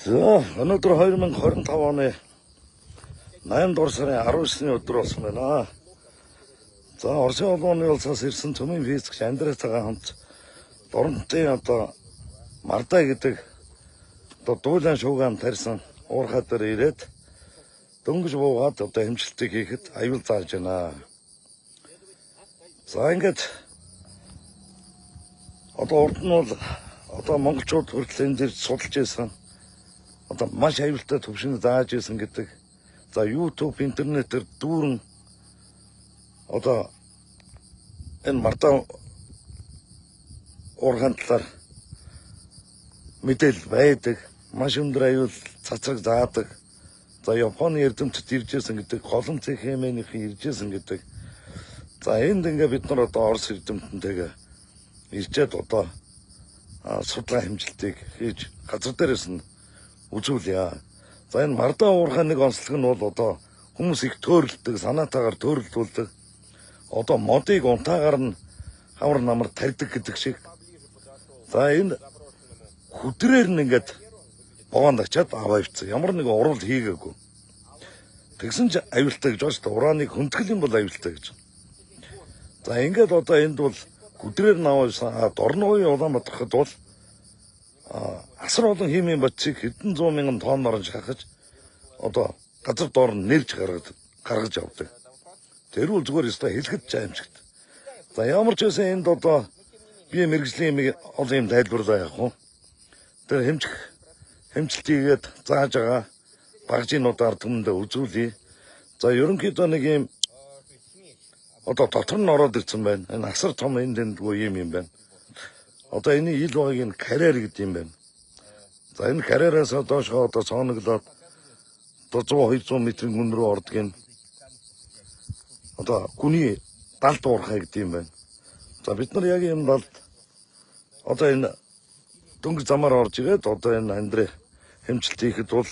За өнөөдөр 2025 оны 8 дугаар сарын 19-ны өдөр болсон байна. За Оросын улааны улсаас ирсэн цөмийн физикч Андреатайгаа хамт Доронтын Мардай гэдэг дуулан шуугаан тарьсан уурхай дээр ирээд дөнгөж буугаад хэмжилтийг хийхэд аюул зааж байна. За ингээд урд нь бол монголчууд хүртэл энэ дэр судалж байсан маш аюултай төвшин зааж исэн гэдэг. За YouTube, интернетээр дүүрэн энэ Мартай уурхайн талаар мэдээлэл байдаг. Маш өндөр аюул цацраг заадаг. За Японы эрдэмтэд ирж исэн гэдэг, голом цэг хэмээнийхэн ирж исэн гэдэг. За энд ингээ бид нар Орос эрдэмтэнтэйгээ ирчээд судалгаа хэмжилтийг хийж газар дээрээс нь үзүүлье. За энэ Мардай уурхай нэг онцлог нь бол хүмүүс их төөрөлдөг, санаатаагаар төөрөлдүүлдэг. Модыг унтаагаар нь хавар намар тарьдаг гэдэг шиг. За энэ хүдрээр нь ингээд богонд очиад аваа ивцэн. Ямар нэгэн урал хийгээгүй. Тэгсэн ч аюултай гэж байна. Урааныг хөндөглөн бол аюултай гэж. За ингээд энд бол хүдрээр нь аваа дорн уугийн Улаанбаатархад бол асар олон химийн бодисыг хэдэн зуун мянган тонноор нь шахаж газар доор нь нэрж гаргаж явдаг. Тэр үл зүгээр өстой хэлэхэд ч аимшигт. За ямар ч байсан энд бие мэргэжлийн олон юм тайлбарлаа явах уу. Тэр хэмжилт хийгээд зааж байгаа багжинуудаар түмэндээ үзүүлье. За ерөнхийдөө нэг юм дотор нь ороод ирсэн байна. Энэ асар том эндгүй юм байна. Энэ ил багыг нь карьер гэдэг юм байна. За энэ карьераас доошоо цооноглоод 100-200 метрийн гүн рүү ордог. Гүний далд уурхай гэдэг юм байна. За бид нар яг энэ далд энэ дөнгөж замаар орж ирээд энэ Андрей хэмжилт хийхэд бол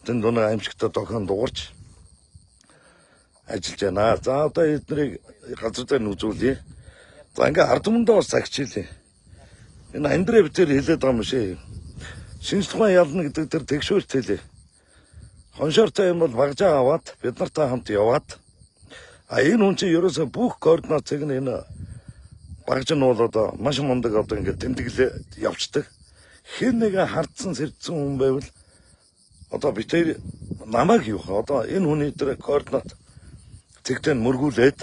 тэнд аимшигтай дохион дугарч ажиллаж байна. За эднийг газар дээр нь үзүүлье. За ингээ ард түмэндээ бас цагчилээ. Энэ Андрей битэр хэлээд байгаа юм шиг. Шинж тухайн ялна гэдэг тэр тэгшүүрт хэлээ. Хоншортой юм бол багжаа аваад бид нартай хамт яваад энэ хүн чинь ерөөсөө бүх координатыг нь энэ багж нь бол маш мундаг ингээд тэмдэглээ явцдаг. Хэн нэгэн хардсан сэрдсэн хүн байвал битэр намайг юу энэ хүний тэр координат цэгтээ мөргүүлээд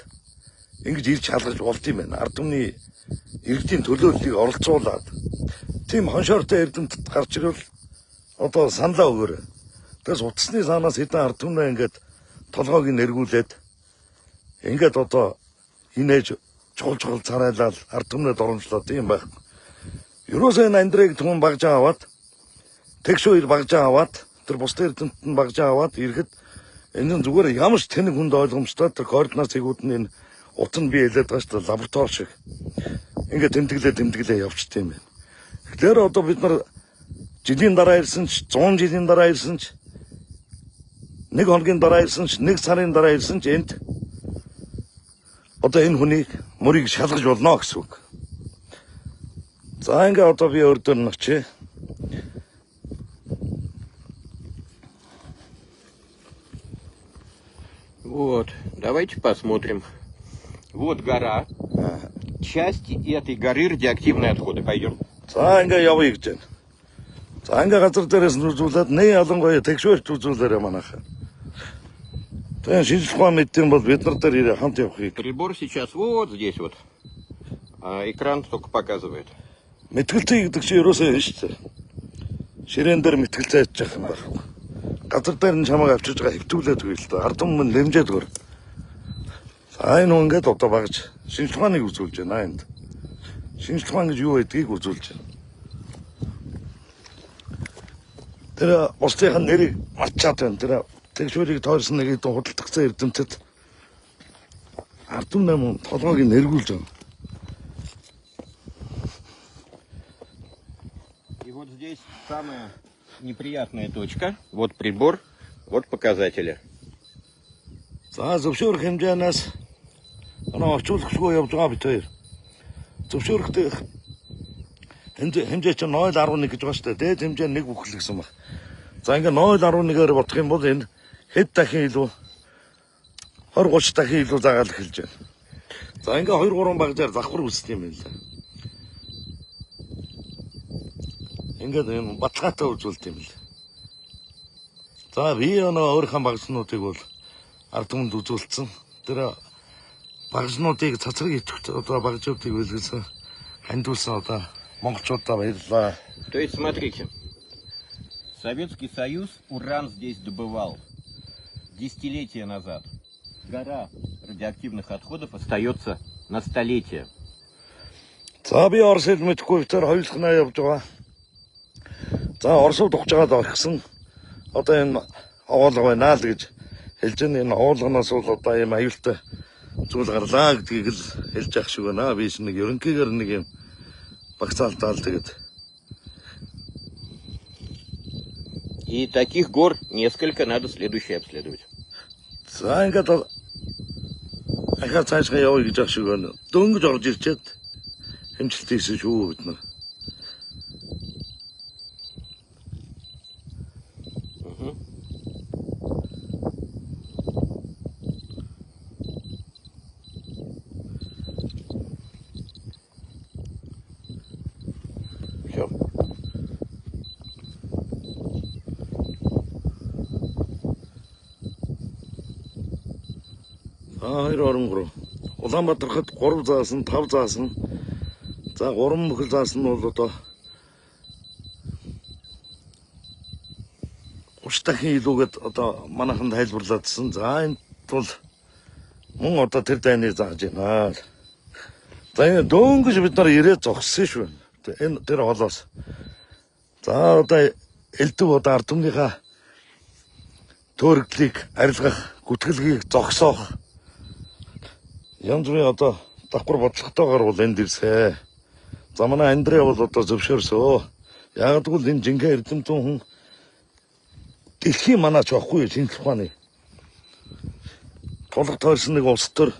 ингэж ирж халгаж болд юм байна. Ард түмний иргэдийн төлөөллийг оролцуулаад тийм хоншортой эрдэмтэд гарч ирвэл саналаа өгөөрэй. Тэгээс утасны санаас хэдэн ард түмнээ ингээд толгойг нэргүүлээд ингээд инээж чухал царайлал ард түмнээ доромжлоод юм байх. Ерөөсөө энэ Андрейг түмэн багжаа аваад тэгшүүр багжаа аваад тэр бус эрдэмтэд нь багжаа аваад ирэхэд энэ нь зүгээр ямар ч тэнэг хүнд ойлгомжтой тэр координатыг нь энэ утанд би хэлээд байгаа шүү дээ, лаборатори шиг ингээд тэмдэглээ явчихсан юм байна. Тэгэхээр бид нар жилийн дараа ирсэн ч 100 жилийн дараа ирсэн ч нэг хоногийн дараа ирсэн ч нэг сарын дараа ирсэн ч энд энэ хүнийг мөрийг шалгаж болно гэсэн үг. За ингээд би өөртөө нөчөө. Вот, давайте посмотрим. Вот гора. Часть этой горы радиоактивные отходы. Пойдем. За ингээ явъя гэж байна. За ингээ газар дээрээс нь үзүүлээд нэг ялангуяа тэгшүүрт үзүүлээрэй манайхаа. Тэгээ шинжлэх ухаан мэдтiin бол бид нар дээр хамт явахыг. Прибор сейчас вот здесь вот. Экран только показывает. Мэтгэлцээ гэдэг чинь ерөөсөө юм шүү дээ. Ширээн дээр мэтгэлцээ хийж байгаа юм байна. Газар дээр нь чамайг авчиж байгаа хэвтүүлээд өгье л дээ. Ард түмэн нэмжээд өгөр. За энэ хүн ингээд багж шинжлэх ухааныг үзүүлж байна энд. Шинжлэх ухаан гэж юу байдгийг үзүүлж байна. Тэр устын нэрийг марчаад байна. Тэр тэгшүүрийг тойрсон нэг хэдэн худалдагцсан эрдэмтэд ард түмэн толгойг нэргүүлж байна. И вот здесь самая неприятная точка. Вот прибор, вот показатели. За зөвшөөрөх хэмжээнээс орчуулгачгүй явж байгаа бид хоёр. Зөвшөөрөхтэй хэмжээ чинь 0.11 гэж байгаа шүү дээ. Дээд хэмжээ 1 бүхэл гэсэн баг. За ингээ 0.11-ээр бодох юм бол энэ хэд дахин илүү 20-30 дахин илүү заагаал эхэлж байна. За ингээ 2-3 багжаар давхар үсдэг юм байна л. Ингээд энэ баталгаатай үзүүлдэг юм л. За би өөрийнхөө багшнуудыг бол ард түмэнд үзүүлсэн. Тэр багшнуудыг цацраг итгэж одоо багжуудыг үлгэсэн хандуулсан одоо монголчуудаа баярлалаа. То есть, смотрите, Советский Союз уран здесь добывал десятилетия назад. Гора радиоактивных отходов остается на столетие. За би Орос хэл мэдэхгүй битэр хоёулахнаа явж байгаа. За Оросууд ухаж байгаа орхисон. Одоо энэ оолго байна л гэж хэлж байна. Энэ оолгоноос бол одоо ийм аюултай зүйл гарлаа гэдгийг л хэлж явах шиг байна. Би ч нэг ерөнхийдөө нэг юм багцаалтаал тэгээд. И таких гор несколько, надо следующее обследовать. За ингээд ахаа цаашгаа явъя гэж ах шиг байна. Дөнгөж орж ирчээд хэмжилт хийсэн шүү бид нар. Все. Хоёр оронгор. Улаанбаатархад 3 заасан, 5 заасан. За 3 мөхөл заасан нь бол одоо 30 дахин илүүгээд одоо манайханд тайлбарлаадсан. За энэ бол мөн одоо тэр дайныг зааж байна. За энэ дөнгөж бид нар ирээд зогссон шүү. Энэ тэр холоос. За одоо элдв одоо ард түмнийхээ төөрөглийг арилгах, гүтгэлгийг зогсоох янз бүрийн одоо давхар бодлоготойгоор бол энд ирсэ. За манай Андрей бол одоо зөвшөөрсөө. Яг тэгвэл энэ жинхэнэ эрдэмтэн хүн дэлхийн манаач байхгүй шинжлэх ухааны тулах тойрсон нэг улс төр